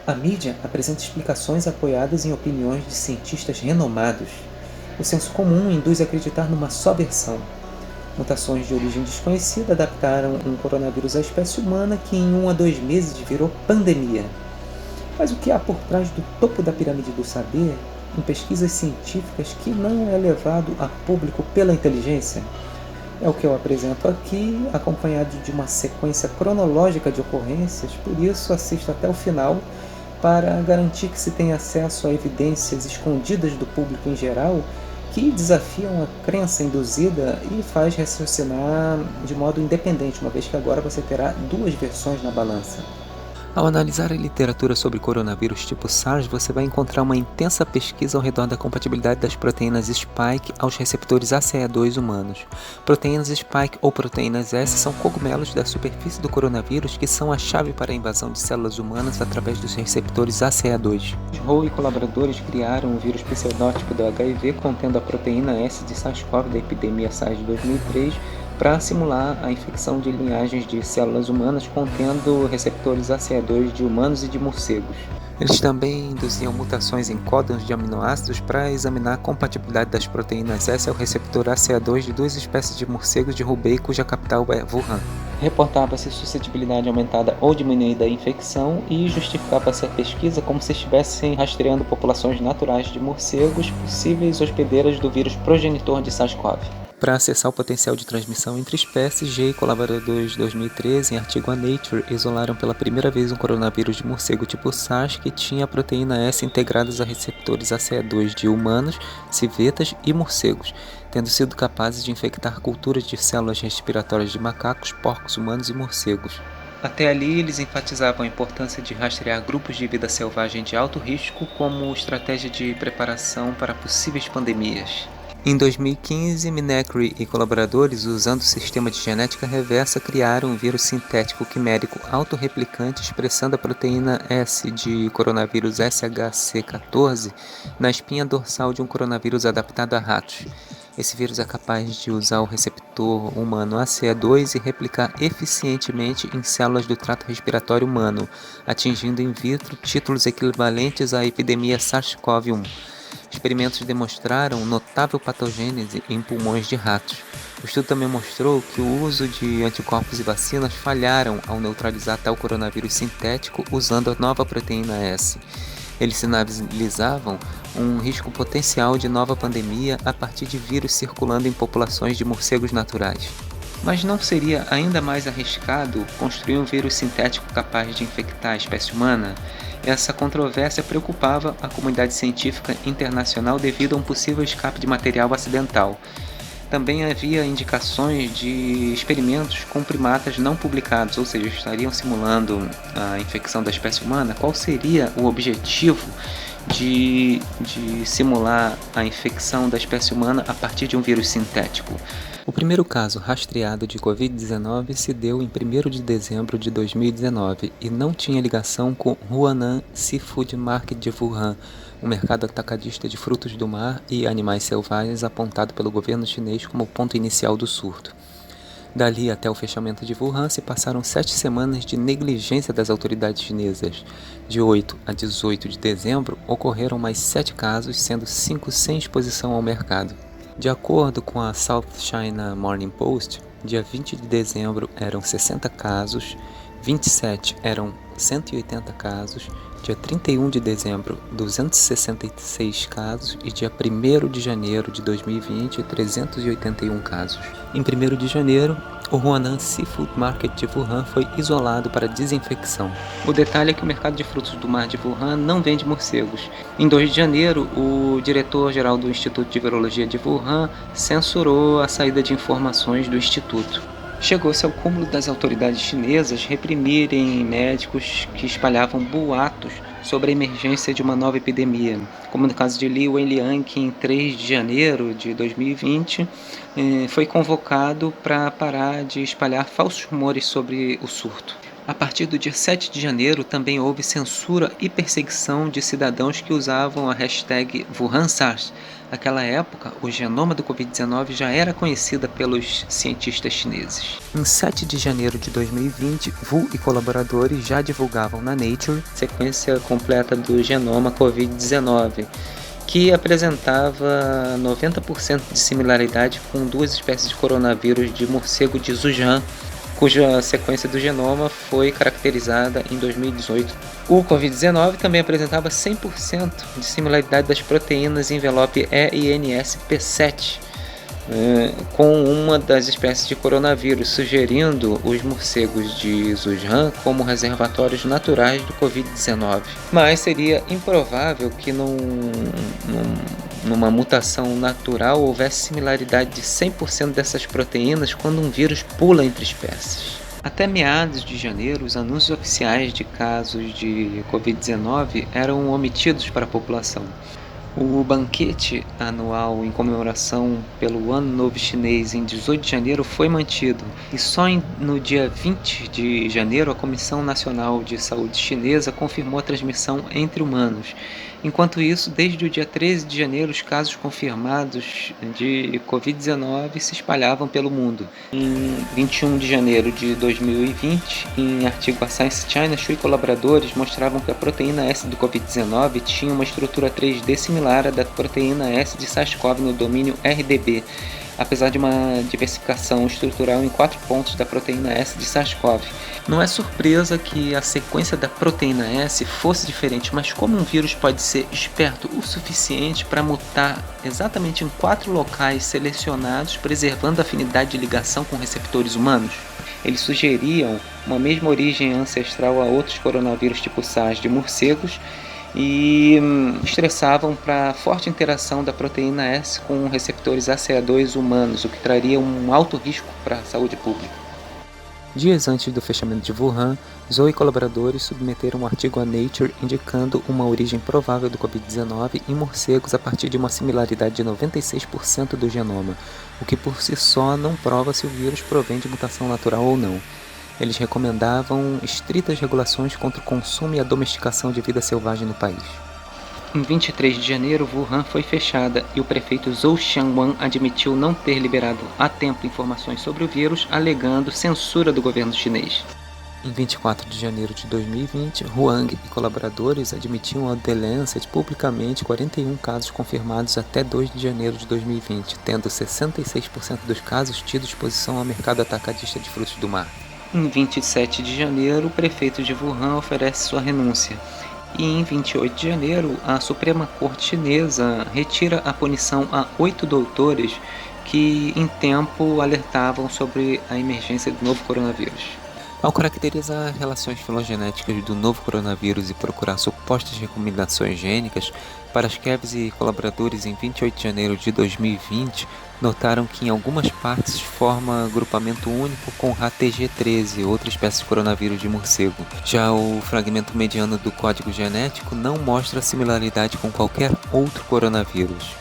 A mídia apresenta explicações apoiadas em opiniões de cientistas renomados. O senso comum induz a acreditar numa só versão. Mutações de origem desconhecida adaptaram um coronavírus à espécie humana que em 1 a 2 meses virou pandemia. Mas o que há por trás do topo da pirâmide do saber, em pesquisas científicas que não é levado a público pela inteligência? É o que eu apresento aqui, acompanhado de uma sequência cronológica de ocorrências, por isso assista até o final para garantir que se tenha acesso a evidências escondidas do público em geral que desafiam a crença induzida e faz raciocinar de modo independente, uma vez que agora você terá duas versões na balança. Ao analisar a literatura sobre coronavírus tipo SARS, você vai encontrar uma intensa pesquisa ao redor da compatibilidade das proteínas spike aos receptores ACE2 humanos. Proteínas spike ou proteínas S são cogumelos da superfície do coronavírus que são a chave para a invasão de células humanas através dos receptores ACE2. Howe e colaboradores criaram um vírus pseudótipo do HIV contendo a proteína S de SARS-CoV da epidemia SARS de 2003 para simular a infecção de linhagens de células humanas contendo receptores ACE2 de humanos e de morcegos. Eles também induziam mutações em códons de aminoácidos para examinar a compatibilidade das proteínas S ao receptor ACE2 de duas espécies de morcegos de Hubei cuja capital é Wuhan. Reportava-se suscetibilidade aumentada ou diminuída à infecção e justificava-se a pesquisa como se estivessem rastreando populações naturais de morcegos, possíveis hospedeiras do vírus progenitor de SARS-CoV. Para acessar o potencial de transmissão entre espécies, G e colaboradores de 2013, em artigo a Nature, isolaram pela primeira vez um coronavírus de morcego tipo SARS que tinha a proteína S integradas a receptores ACE2 de humanos, civetas e morcegos, tendo sido capazes de infectar culturas de células respiratórias de macacos, porcos humanos e morcegos. Até ali, eles enfatizavam a importância de rastrear grupos de vida selvagem de alto risco como estratégia de preparação para possíveis pandemias. Em 2015, Minecri e colaboradores, usando o sistema de genética reversa, criaram um vírus sintético quimérico autorreplicante expressando a proteína S de coronavírus SHC14 na espinha dorsal de um coronavírus adaptado a ratos. Esse vírus é capaz de usar o receptor humano ACE2 e replicar eficientemente em células do trato respiratório humano, atingindo in vitro títulos equivalentes à epidemia SARS-CoV-1. Experimentos demonstraram notável patogênese em pulmões de ratos. O estudo também mostrou que o uso de anticorpos e vacinas falharam ao neutralizar tal coronavírus sintético usando a nova proteína S. Eles sinalizavam um risco potencial de nova pandemia a partir de vírus circulando em populações de morcegos naturais. Mas não seria ainda mais arriscado construir um vírus sintético capaz de infectar a espécie humana? Essa controvérsia preocupava a comunidade científica internacional devido a um possível escape de material acidental. Também havia indicações de experimentos com primatas não publicados, ou seja, estariam simulando a infecção da espécie humana. Qual seria o objetivo de simular a infecção da espécie humana a partir de um vírus sintético? O primeiro caso rastreado de Covid-19 se deu em 1º de dezembro de 2019 e não tinha ligação com Huanan Seafood Market de Wuhan, um mercado atacadista de frutos do mar e animais selvagens apontado pelo governo chinês como ponto inicial do surto. Dali até o fechamento de Wuhan se passaram 7 semanas de negligência das autoridades chinesas. De 8 a 18 de dezembro ocorreram mais 7 casos, sendo 5 sem exposição ao mercado. De acordo com a South China Morning Post, dia 20 de dezembro eram 60 casos, 27 eram 180 casos, dia 31 de dezembro 266 casos e dia 1º de janeiro de 2020 381 casos. Em 1º de janeiro, o Huanan Seafood Market de Wuhan foi isolado para desinfecção. O detalhe é que o mercado de frutos do mar de Wuhan não vende morcegos. Em 2 de janeiro, o diretor-geral do Instituto de Virologia de Wuhan censurou a saída de informações do instituto. Chegou-se ao cúmulo das autoridades chinesas reprimirem médicos que espalhavam boatos sobre a emergência de uma nova epidemia, como no caso de Li Wenliang, que em 3 de janeiro de 2020 foi convocado para parar de espalhar falsos rumores sobre o surto. A partir do dia 7 de janeiro, também houve censura e perseguição de cidadãos que usavam a hashtag WuhanSARS. Naquela época, o genoma do Covid-19 já era conhecida pelos cientistas chineses. Em 7 de janeiro de 2020, Wu e colaboradores já divulgavam na Nature sequência completa do genoma Covid-19, que apresentava 90% de similaridade com duas espécies de coronavírus de morcego de Wuhan, cuja sequência do genoma foi caracterizada em 2018. O Covid-19 também apresentava 100% de similaridade das proteínas envelope E e NSP7 com uma das espécies de coronavírus, sugerindo os morcegos de Wuhan como reservatórios naturais do Covid-19. Mas seria improvável que numa mutação natural houvesse similaridade de 100% dessas proteínas quando um vírus pula entre espécies. Até meados de janeiro, os anúncios oficiais de casos de Covid-19 eram omitidos para a população. O banquete anual em comemoração pelo Ano Novo Chinês em 18 de janeiro foi mantido, e só no dia 20 de janeiro a Comissão Nacional de Saúde Chinesa confirmou a transmissão entre humanos. Enquanto isso, desde o dia 13 de janeiro, os casos confirmados de Covid-19 se espalhavam pelo mundo. Em 21 de janeiro de 2020, em artigo A Science China, Shu e colaboradores mostravam que a proteína S do Covid-19 tinha uma estrutura 3D similar à da proteína S de SARS-CoV no domínio RDB, apesar de uma diversificação estrutural em 4 pontos da proteína S de SARS-CoV. Não é surpresa que a sequência da proteína S fosse diferente, mas como um vírus pode ser esperto o suficiente para mutar exatamente em 4 locais selecionados, preservando a afinidade de ligação com receptores humanos? Eles sugeriam uma mesma origem ancestral a outros coronavírus tipo SARS de morcegos, e estressavam para a forte interação da proteína S com receptores ACE2 humanos, o que traria um alto risco para a saúde pública. Dias antes do fechamento de Wuhan, Zhou e colaboradores submeteram um artigo à Nature indicando uma origem provável do Covid-19 em morcegos a partir de uma similaridade de 96% do genoma, o que por si só não prova se o vírus provém de mutação natural ou não. Eles recomendavam estritas regulações contra o consumo e a domesticação de vida selvagem no país. Em 23 de janeiro, Wuhan foi fechada e o prefeito Zhou Xianwan admitiu não ter liberado a tempo informações sobre o vírus, alegando censura do governo chinês. Em 24 de janeiro de 2020, Huang e colaboradores admitiam ao The Lancet publicamente 41 casos confirmados até 2 de janeiro de 2020, tendo 66% dos casos tido exposição ao mercado atacadista de frutos do mar. Em 27 de janeiro, o prefeito de Wuhan oferece sua renúncia. E em 28 de janeiro, a Suprema Corte Chinesa retira a punição a 8 doutores que, em tempo, alertavam sobre a emergência do novo coronavírus. Ao caracterizar relações filogenéticas do novo coronavírus e procurar supostas recomendações gênicas, Paraskeves e colaboradores em 28 de janeiro de 2020 notaram que em algumas partes forma agrupamento único com HTG13, outra espécie de coronavírus de morcego. Já o fragmento mediano do código genético não mostra similaridade com qualquer outro coronavírus.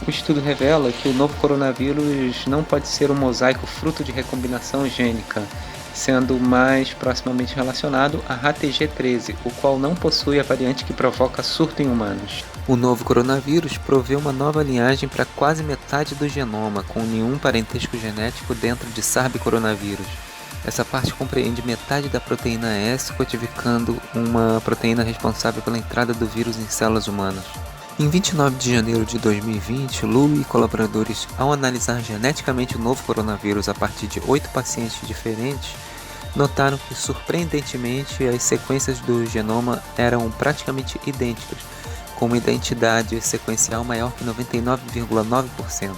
O estudo revela que o novo coronavírus não pode ser um mosaico fruto de recombinação gênica, sendo mais proximamente relacionado a HTG13, o qual não possui a variante que provoca surto em humanos. O novo coronavírus provê uma nova linhagem para quase metade do genoma, com nenhum parentesco genético dentro de SARS-coronavírus. Essa parte compreende metade da proteína S, codificando uma proteína responsável pela entrada do vírus em células humanas. Em 29 de janeiro de 2020, Lu e colaboradores, ao analisar geneticamente o novo coronavírus a partir de 8 pacientes diferentes, notaram que, surpreendentemente, as sequências do genoma eram praticamente idênticas, com uma identidade sequencial maior que 99,9%.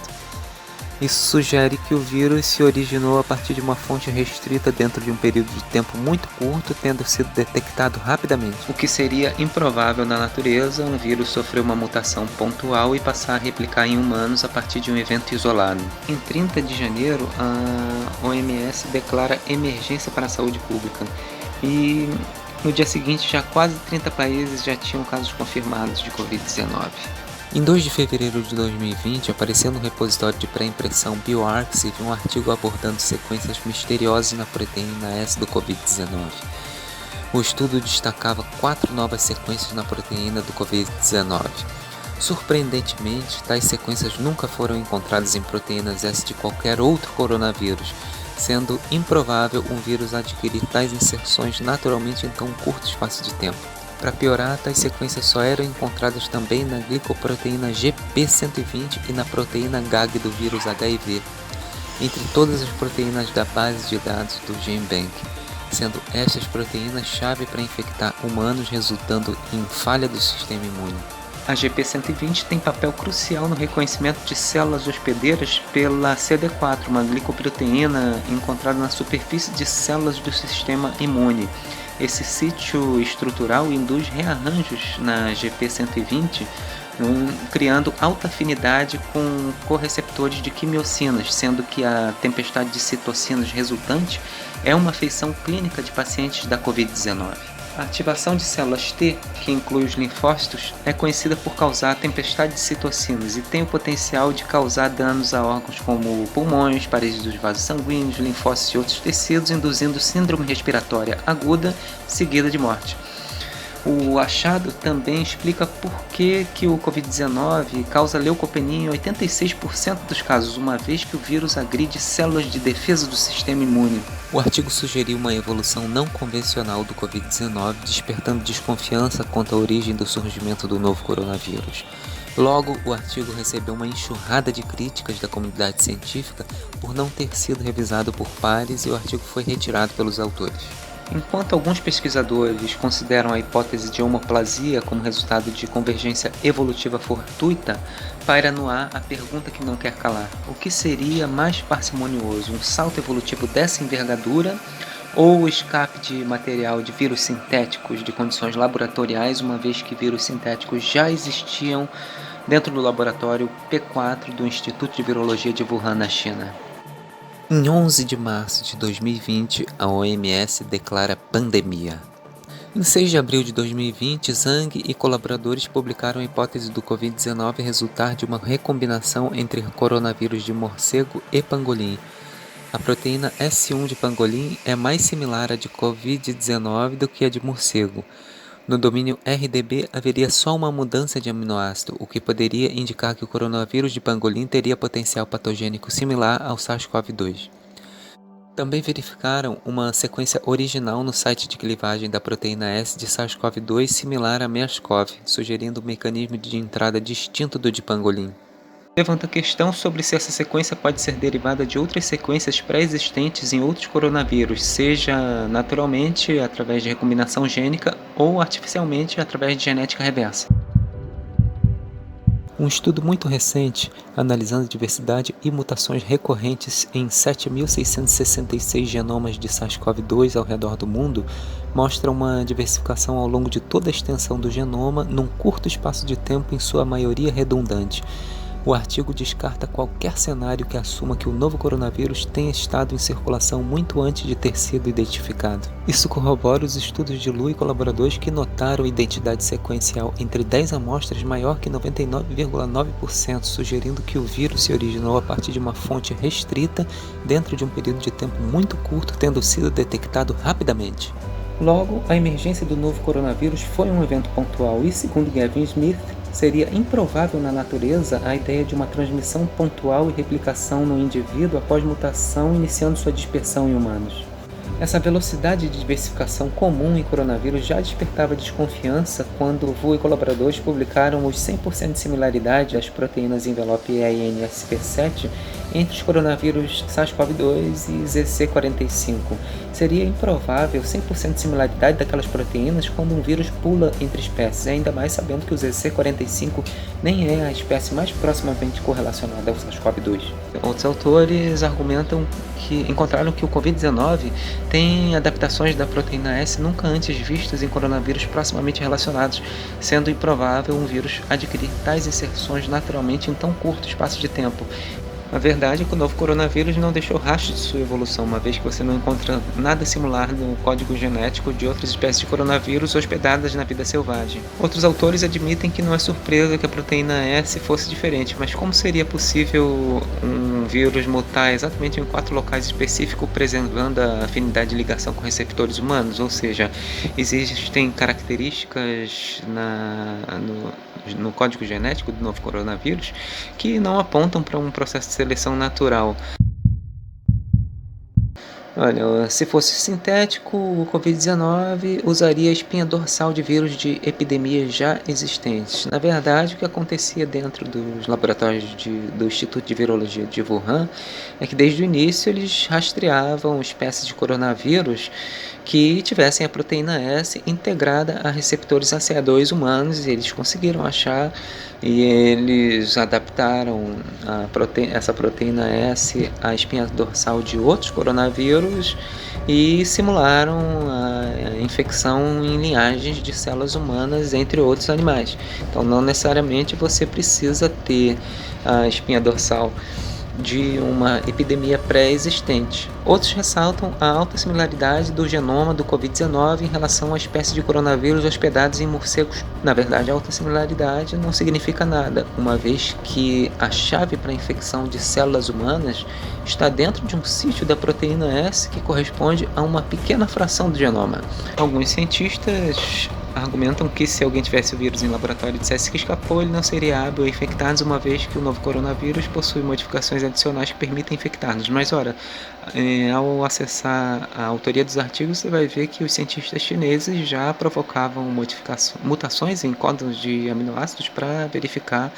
Isso sugere que o vírus se originou a partir de uma fonte restrita dentro de um período de tempo muito curto, tendo sido detectado rapidamente. O que seria improvável na natureza, um vírus sofrer uma mutação pontual e passar a replicar em humanos a partir de um evento isolado. Em 30 de janeiro, a OMS declara emergência para a saúde pública e no dia seguinte já quase 30 países já tinham casos confirmados de Covid-19. Em 2 de fevereiro de 2020, apareceu no repositório de pré-impressão bioRxiv um artigo abordando sequências misteriosas na proteína S do Covid-19. O estudo destacava 4 novas sequências na proteína do Covid-19. Surpreendentemente, tais sequências nunca foram encontradas em proteínas S de qualquer outro coronavírus, sendo improvável um vírus adquirir tais inserções naturalmente em tão curto espaço de tempo. Para piorar, tais sequências só eram encontradas também na glicoproteína GP120 e na proteína GAG do vírus HIV, entre todas as proteínas da base de dados do GenBank, sendo estas proteínas chave para infectar humanos, resultando em falha do sistema imune. A GP120 tem papel crucial no reconhecimento de células hospedeiras pela CD4, uma glicoproteína encontrada na superfície de células do sistema imune. Esse sítio estrutural induz rearranjos na GP120, criando alta afinidade com correceptores de quimiocinas, sendo que a tempestade de citocinas resultante é uma feição clínica de pacientes da Covid-19. A ativação de células T, que inclui os linfócitos, é conhecida por causar a tempestade de citocinas e tem o potencial de causar danos a órgãos como pulmões, paredes dos vasos sanguíneos, linfócitos e outros tecidos, induzindo síndrome respiratória aguda seguida de morte. O achado também explica por que o Covid-19 causa leucopenia em 86% dos casos, uma vez que o vírus agride células de defesa do sistema imune. O artigo sugeriu uma evolução não convencional do Covid-19, despertando desconfiança quanto à origem do surgimento do novo coronavírus. Logo, o artigo recebeu uma enxurrada de críticas da comunidade científica por não ter sido revisado por pares e o artigo foi retirado pelos autores. Enquanto alguns pesquisadores consideram a hipótese de homoplasia como resultado de convergência evolutiva fortuita, paira no ar a pergunta que não quer calar: o que seria mais parcimonioso, um salto evolutivo dessa envergadura ou o escape de material de vírus sintéticos de condições laboratoriais, uma vez que vírus sintéticos já existiam dentro do laboratório P4 do Instituto de Virologia de Wuhan, na China? Em 11 de março de 2020, a OMS declara pandemia. Em 6 de abril de 2020, Zhang e colaboradores publicaram a hipótese do Covid-19 resultar de uma recombinação entre coronavírus de morcego e pangolim. A proteína S1 de pangolim é mais similar à de Covid-19 do que a de morcego. No domínio RDB haveria só uma mudança de aminoácido, o que poderia indicar que o coronavírus de pangolim teria potencial patogênico similar ao SARS-CoV-2. Também verificaram uma sequência original no site de clivagem da proteína S de SARS-CoV-2 similar a MERS-CoV, sugerindo um mecanismo de entrada distinto do de pangolim. Levanta a questão sobre se essa sequência pode ser derivada de outras sequências pré-existentes em outros coronavírus, seja naturalmente através de recombinação gênica ou artificialmente através de genética reversa. Um estudo muito recente, analisando diversidade e mutações recorrentes em 7.666 genomas de SARS-CoV-2 ao redor do mundo, mostra uma diversificação ao longo de toda a extensão do genoma num curto espaço de tempo, em sua maioria redundante. O artigo descarta qualquer cenário que assuma que o novo coronavírus tenha estado em circulação muito antes de ter sido identificado. Isso corrobora os estudos de Lu e colaboradores que notaram identidade sequencial entre 10 amostras maior que 99,9%, sugerindo que o vírus se originou a partir de uma fonte restrita dentro de um período de tempo muito curto, tendo sido detectado rapidamente. Logo, a emergência do novo coronavírus foi um evento pontual e, segundo Gavin Smith, seria improvável na natureza a ideia de uma transmissão pontual e replicação no indivíduo após mutação, iniciando sua dispersão em humanos. Essa velocidade de diversificação comum em coronavírus já despertava desconfiança quando Vu e colaboradores publicaram os 100% de similaridade às proteínas envelope EINSP7 entre os coronavírus SARS-CoV-2 e ZC45. Seria improvável 100% de similaridade daquelas proteínas quando um vírus pula entre espécies, ainda mais sabendo que o ZC45 nem é a espécie mais proximamente correlacionada ao SARS-CoV-2. Outros autores argumentam que encontraram que o Covid-19 tem adaptações da proteína S nunca antes vistas em coronavírus proximamente relacionados, sendo improvável um vírus adquirir tais inserções naturalmente em tão curto espaço de tempo. A verdade é que o novo coronavírus não deixou rastro de sua evolução, uma vez que você não encontra nada similar no código genético de outras espécies de coronavírus hospedadas na vida selvagem. Outros autores admitem que não é surpresa que a proteína S fosse diferente, mas como seria possível um vírus mutar exatamente em 4 locais específicos, preservando a afinidade de ligação com receptores humanos? Ou seja, existem características no código genético do novo coronavírus que não apontam para um processo de seleção natural. Olha, se fosse sintético, o Covid-19 usaria a espinha dorsal de vírus de epidemias já existentes. Na verdade, o que acontecia dentro dos laboratórios do Instituto de Virologia de Wuhan é que desde o início eles rastreavam espécies de coronavírus que tivessem a proteína S integrada a receptores ACE2 humanos, e eles conseguiram achar, e eles adaptaram essa proteína S à espinha dorsal de outros coronavírus e simularam a infecção em linhagens de células humanas, entre outros animais. Então, não necessariamente você precisa ter a espinha dorsal de uma epidemia pré-existente. Outros ressaltam a alta similaridade do genoma do Covid-19 em relação à espécie de coronavírus hospedados em morcegos. Na verdade, a alta similaridade não significa nada, uma vez que a chave para a infecção de células humanas está dentro de um sítio da proteína S que corresponde a uma pequena fração do genoma. Alguns cientistas argumentam que se alguém tivesse o vírus em laboratório e dissesse que escapou, ele não seria hábil a infectar-nos, uma vez que o novo coronavírus possui modificações adicionais que permitem infectar-nos. Mas, ora, ao acessar a autoria dos artigos, você vai ver que os cientistas chineses já provocavam mutações em códons de aminoácidos para verificar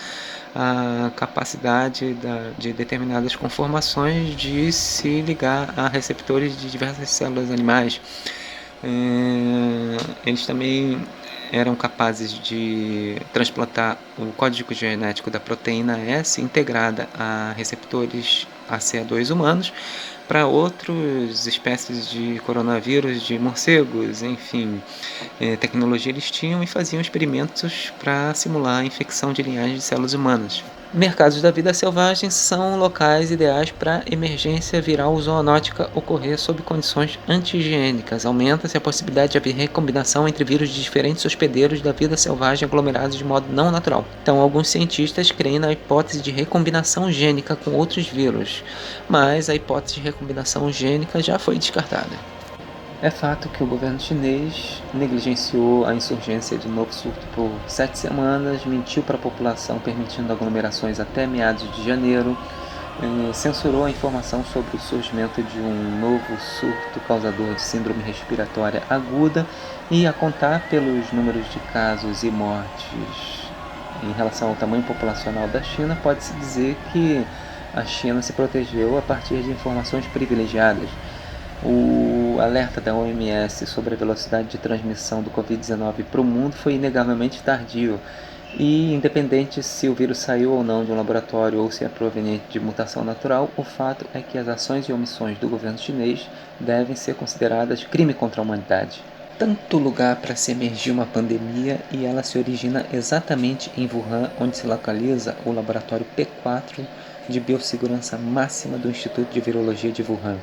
a capacidade de determinadas conformações de se ligar a receptores de diversas células animais. Eles também eram capazes de transplantar o código genético da proteína S integrada a receptores ACE2 humanos para outras espécies de coronavírus, de morcegos, enfim. Tecnologia eles tinham e faziam experimentos para simular a infecção de linhagens de células humanas. Mercados da vida selvagem são locais ideais para emergência viral zoonótica ocorrer sob condições anti-higiênicas. Aumenta-se a possibilidade de haver recombinação entre vírus de diferentes hospedeiros da vida selvagem aglomerados de modo não natural. Então, alguns cientistas creem na hipótese de recombinação gênica com outros vírus, mas a hipótese de recombinação gênica já foi descartada. É fato que o governo chinês negligenciou a insurgência de novo surto por 7 semanas, mentiu para a população permitindo aglomerações até meados de janeiro, censurou a informação sobre o surgimento de um novo surto causador de síndrome respiratória aguda, e a contar pelos números de casos e mortes em relação ao tamanho populacional da China, pode-se dizer que a China se protegeu a partir de informações privilegiadas. O alerta da OMS sobre a velocidade de transmissão do Covid-19 para o mundo foi inegavelmente tardio, e independente se o vírus saiu ou não de um laboratório ou se é proveniente de mutação natural, o fato é que as ações e omissões do governo chinês devem ser consideradas crime contra a humanidade. Tanto lugar para se emergir uma pandemia, e ela se origina exatamente em Wuhan, onde se localiza o laboratório P4 de biossegurança máxima do Instituto de Virologia de Wuhan.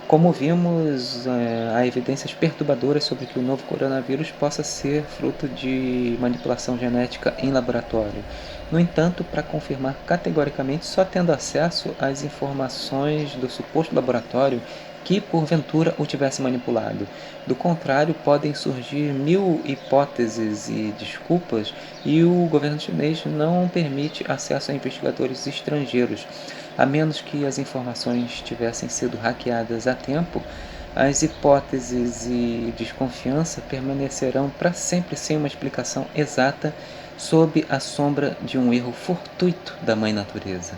Como vimos, há evidências perturbadoras sobre que o novo coronavírus possa ser fruto de manipulação genética em laboratório. No entanto, para confirmar categoricamente, só tendo acesso às informações do suposto laboratório que porventura o tivesse manipulado. Do contrário, podem surgir 1000 hipóteses e desculpas, e o governo chinês não permite acesso a investigadores estrangeiros. A menos que as informações tivessem sido hackeadas a tempo, as hipóteses e desconfiança permanecerão para sempre sem uma explicação exata, sob a sombra de um erro fortuito da Mãe Natureza.